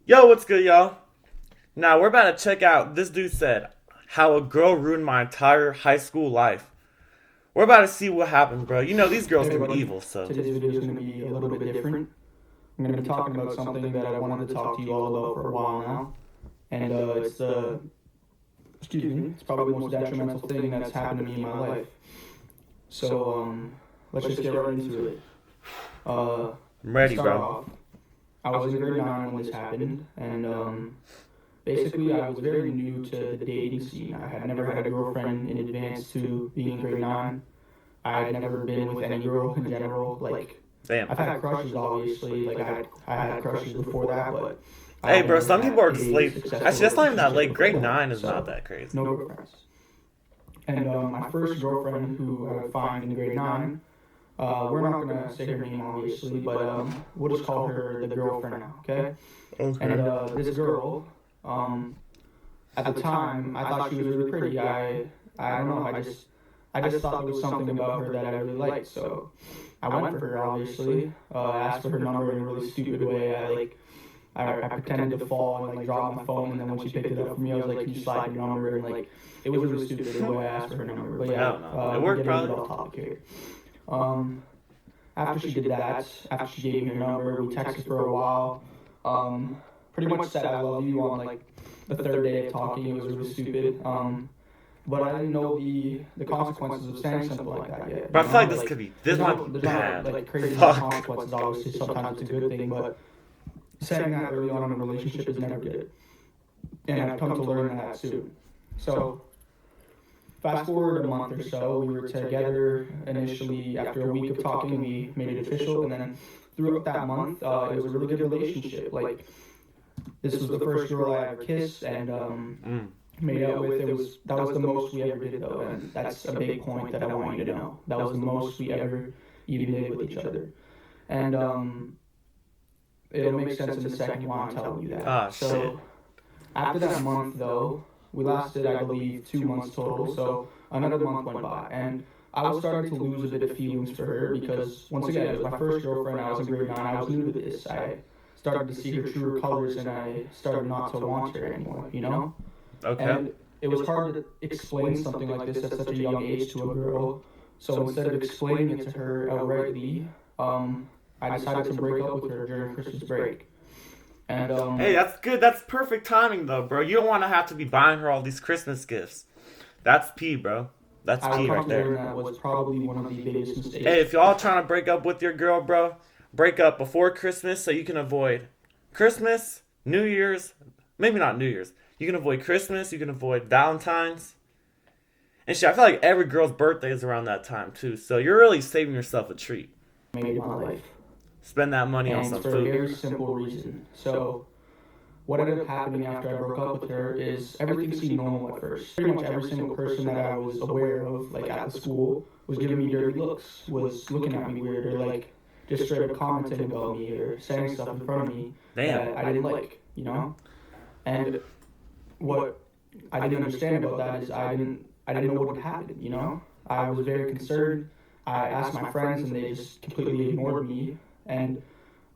Yo, what's good, y'all? Now, we're about to check out this dude said how a girl ruined my entire high school life. We're about to see what happened, bro. You know, these girls Hey can be everybody, evil, so. today's video is going to be a little bit different. I'm going to be talking about something that I wanted to talk to you all about for a while now. And it's probably the most detrimental thing that's happened to me in my life. So, let's just get right into it. I'm To ready, start bro. off, I was in grade 9 when this happened, and basically I was very new to the dating scene. I had never had a girlfriend in advance to being in grade 9. I had never been with any girl in general. Like, Damn. I've had crushes, obviously. Like, I had crushes before that, but I Hey, had bro, never some people had are just a late. successful Actually, that's not even that relationship late. Grade before 9 that. is not So, that crazy. no girlfriends. And my first girlfriend, who I would find in grade 9, we're not gonna say her name, obviously, but we'll just call her the girlfriend now, okay? Okay. And this girl, at the time, I thought she was really pretty. I don't know. I just thought there was something about her that I really liked. So I went for her. Obviously, asked for her number in a really stupid way. I pretended to fall and like drop my phone, and then when she picked it up for me, I was like, "Can you slide your number?" And like, it was really stupid the way I asked for her number. But I yeah, don't know. It we're worked, getting a bit probably. off topic here. Um, After she did that, after she gave me her number, we texted for a while. Pretty much said I love you on like the third day of talking. It was really stupid. But I didn't know the consequences of saying something like that yet. But I You feel know, like this could be. This there's might no be there's bad. no like crazy Fuck. consequences. Obviously, sometimes it's a good thing, but saying that early on in a relationship is never good. And I've come to learn that soon. So fast forward a month or so, we were together initially. After a week of talking, we made it official, and then throughout that month, it was a really good relationship. Like, this was the first girl I ever kissed and Mm. made out with. That was the most we ever did though, and that's a big point that I want you to know. That was the most we ever even did with each other, and it'll make sense in a second why I'm telling you that. Ah, So shit. after that month though, we lasted I believe 2 months total. So another month went by, and I was starting to lose a bit of feelings for her because once again it was my first girlfriend. I was in grade 9. I was new to this. I started to see her truer colors, and I started not to want her anymore. You know. Okay. And it was hard to explain something like this at such a young age to a girl. So instead of explaining it to her outrightly, I decided to break up with her during Christmas break. And Hey, that's good. That's perfect timing, though, bro. You don't want to have to be buying her all these Christmas gifts. That's P, bro. That's I P right come to learn there. that was probably one of the biggest mistakes. Hey, if y'all trying to break up with your girl, bro, break up before Christmas so you can avoid Christmas, New Year's, maybe not New Year's. You can avoid Christmas, you can avoid Valentine's. And shit, I feel like every girl's birthday is around that time, too. So you're really saving yourself a treat. Made in my life. Spend that money on And some it's for a food. very simple reason. So what ended up happening after I broke up with her is everything seemed normal at first. Pretty much every single person that I was aware of, like at the school, was giving me dirty looks, was looking at me weird, or like just straight up commenting about me or saying stuff in front of me Damn. that I didn't like, you know? And what I didn't understand about that is I didn't know what would happen, you know? I was very concerned. I asked my friends and they just completely ignored me. And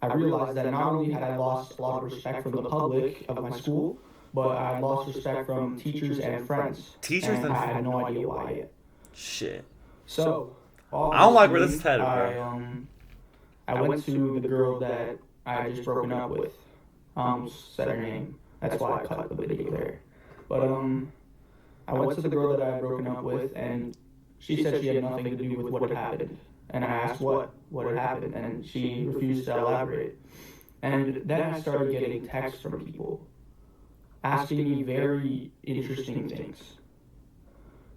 I realized that not only had I lost a lot of respect from the public of my school, but I had lost respect from teachers and friends. Teachers And and I had no idea why yet. shit. So, I don't like where this obviously, is headed, bro. I went to the girl that I had just broken up with. Said her name. That's why I cut the video there. But I went to the girl that I had broken up with, and she said she had nothing to do with what had happened. And I asked what had happened, and she refused to elaborate. And then I started getting texts from people asking me very interesting things.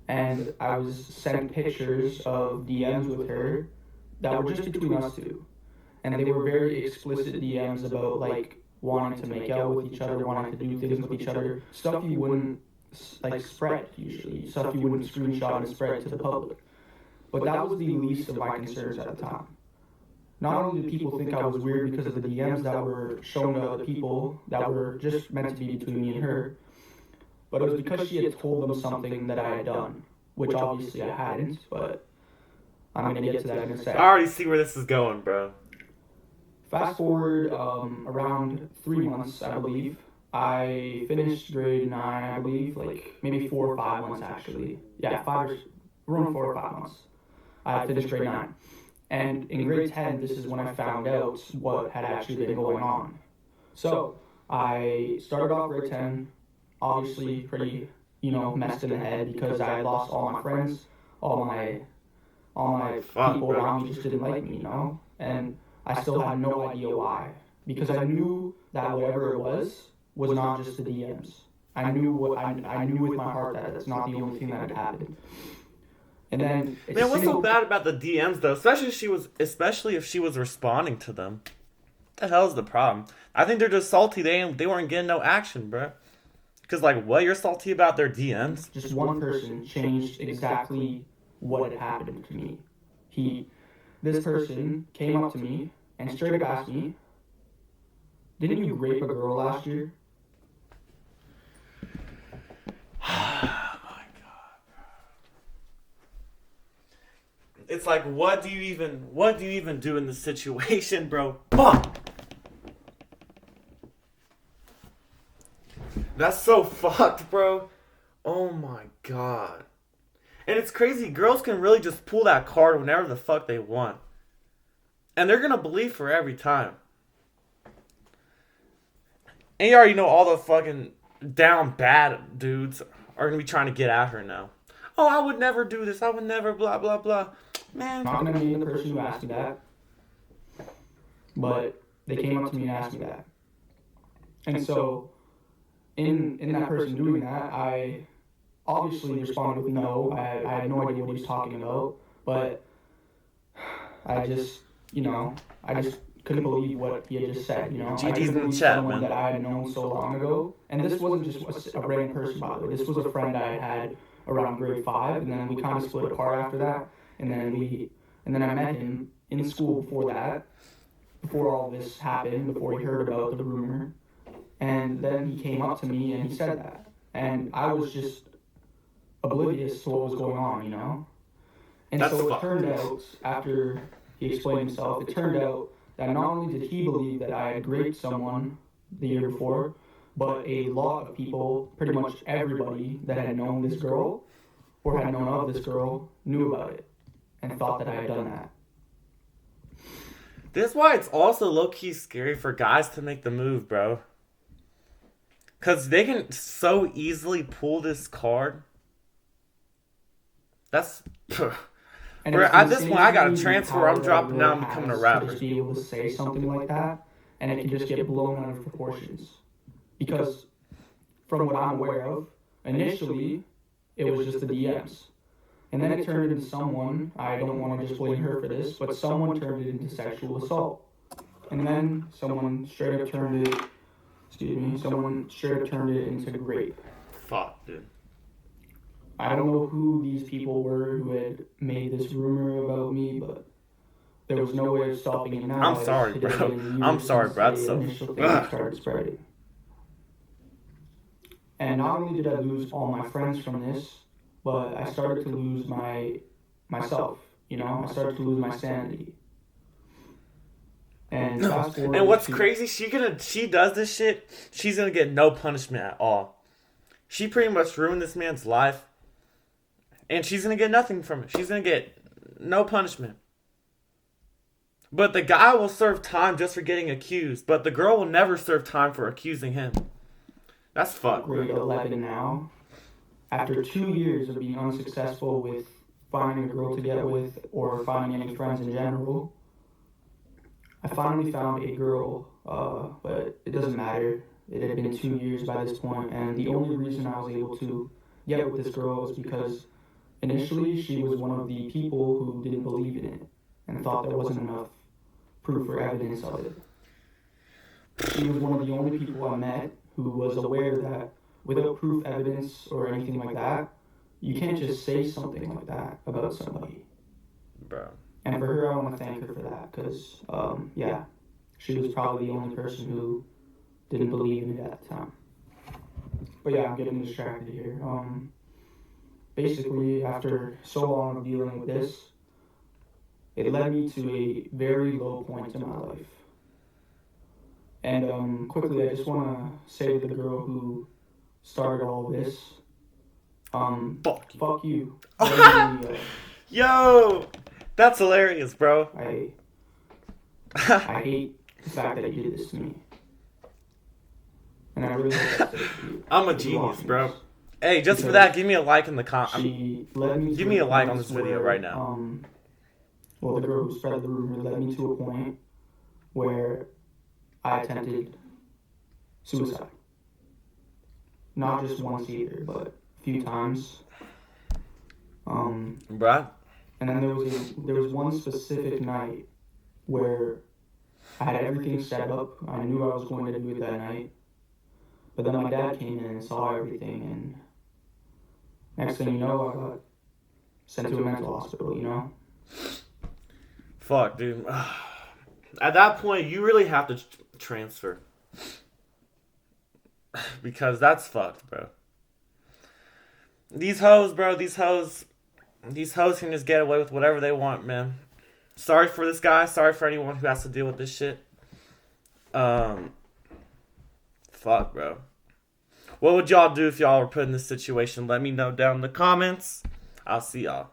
And I was sent pictures of DMs with her that were just between us two. And they were very explicit DMs about like wanting to make out with each other, wanting to do things with each other, stuff you wouldn't like spread usually, stuff you wouldn't screenshot and spread to the public. But that was the least of my concerns at the time. Not only did people think I was weird because of the DMs that were shown to other people that were just meant to be between me and her, but it was because she had told them something that I had done, which obviously I hadn't, but I'm going to get to that in a I second. already see where this is going, bro. Fast forward around 3 months, I believe. I finished grade 9, I believe, like maybe 4 or 5 months actually. Yeah, around 4 or 5 months. I finished grade 9. And in grade 10, this is when I found out what had actually been going on. So I started off grade 10, obviously pretty, messed in the head because I had lost all my friends, all my Fuck, people bro. around me just didn't like me, and I still had no idea why because I knew that whatever it was not just the DMs. I knew with my heart that that's not the only thing that had happened. And then Man, what's so bad about the DMs though? Especially if she was responding to them. What the hell's the problem? I think they're just salty. They weren't getting no action, bro. Cause like, what, you're salty about their DMs? Just one person changed exactly what had happened to me. This person came up to me and straight up asked me, "Didn't you rape a girl last year?" Oh my god. It's like, what do you even do in this situation, bro? Fuck. That's so fucked, bro. Oh my god. And it's crazy. Girls can really just pull that card whenever the fuck they want. And they're gonna believe her every time. And you already know all the fucking down bad dudes are gonna be trying to get at her now. Oh, I would never do this. I would never blah blah blah. Man. I'm not gonna name the person who asked me that, but they came up to me and asked me that. And so, in that person doing that, I obviously responded with no. I had no idea what he was talking about, but I just, I just couldn't believe what he had just said. I couldn't GG's in the believe chat, someone man. that I had known so long ago. And this wasn't just a random person, by the way. This was a friend I had around grade 5, and then we kind of split apart after that. And then I met him in school before that, before all this happened, before he heard about the rumor. And then he came up to me and he said that. And I was just oblivious to what was going on. And That's so it fucked. turned out, after he explained himself, it turned out that not only did he believe that I had raped someone the year before, but a lot of people, pretty much everybody that had known this girl or had known of this girl, knew about it and thought that I had done that. This is why it's also low-key scary for guys to make the move, bro. Because they can so easily pull this card. That's... And Bro, it's at this insane point, I to gotta me transfer. how I'm dropping girl out. I'm becoming a has rapper. to just be able to say something like that, and it can just get blown out of proportions. Because, from what I'm aware of, initially, it was just the DMs. And then it turned into someone, I don't want to just blame her for this, but someone turned it into sexual assault. And then someone straight up turned it into rape. Fuck, dude. I don't know who these people were who had made this rumor about me, but there was no way of stopping it now. I'm sorry, Today bro. in the years I'm sorry, since bro. That's the so... initial thing Ugh. started spreading. And not only did I lose all my friends from this, but I started to lose myself. I started to lose my sanity. And fast forward And what's to- crazy, she does this shit, she's gonna get no punishment at all. She pretty much ruined this man's life. And she's gonna get nothing from it. She's gonna get no punishment. But the guy will serve time just for getting accused. But the girl will never serve time for accusing him. That's fucked. grade 11 now. After 2 years of being unsuccessful with finding a girl to get with or finding any friends in general, I finally found a girl, but it doesn't matter. It had been 2 years by this point, and the only reason I was able to get with this girl was because initially she was one of the people who didn't believe in it and thought there wasn't enough proof or evidence of it. She was one of the only people I met who was aware that without proof, evidence, or anything like that, you can't just say something like that about somebody. Bro. And for her, I want to thank her for that, because, she was probably the only person who didn't believe in it at the time. But yeah, I'm getting distracted here. Basically, after so long of dealing with this, it led me to a very low point in my life. And quickly, I just want to say to the girl who started all this, Fuck you. fuck you. Literally, Yo, that's hilarious, bro. I hate the fact that you did this to me. And I really hope that's it for you. I'm a If you genius, watch bro. this. Hey, just for Because that, give me a like in the She led me to give me a like on place this video where, right now. Well, the girl who spread the rumor led me to a point where I attempted suicide. Not just once either, but a few times. Bruh. And then there was one specific night where I had everything set up. I knew I was going to do it that night. But then my dad came in and saw everything, and next thing you know, I got sent to a mental hospital, you know? Fuck, dude. At that point, you really have to transfer. Because that's fucked, bro. These hoes, bro, these hoes can just get away with whatever they want, man. Sorry for this guy. Sorry for anyone who has to deal with this shit. Fuck, bro. What would y'all do if y'all were put in this situation? Let me know down in the comments. I'll see y'all.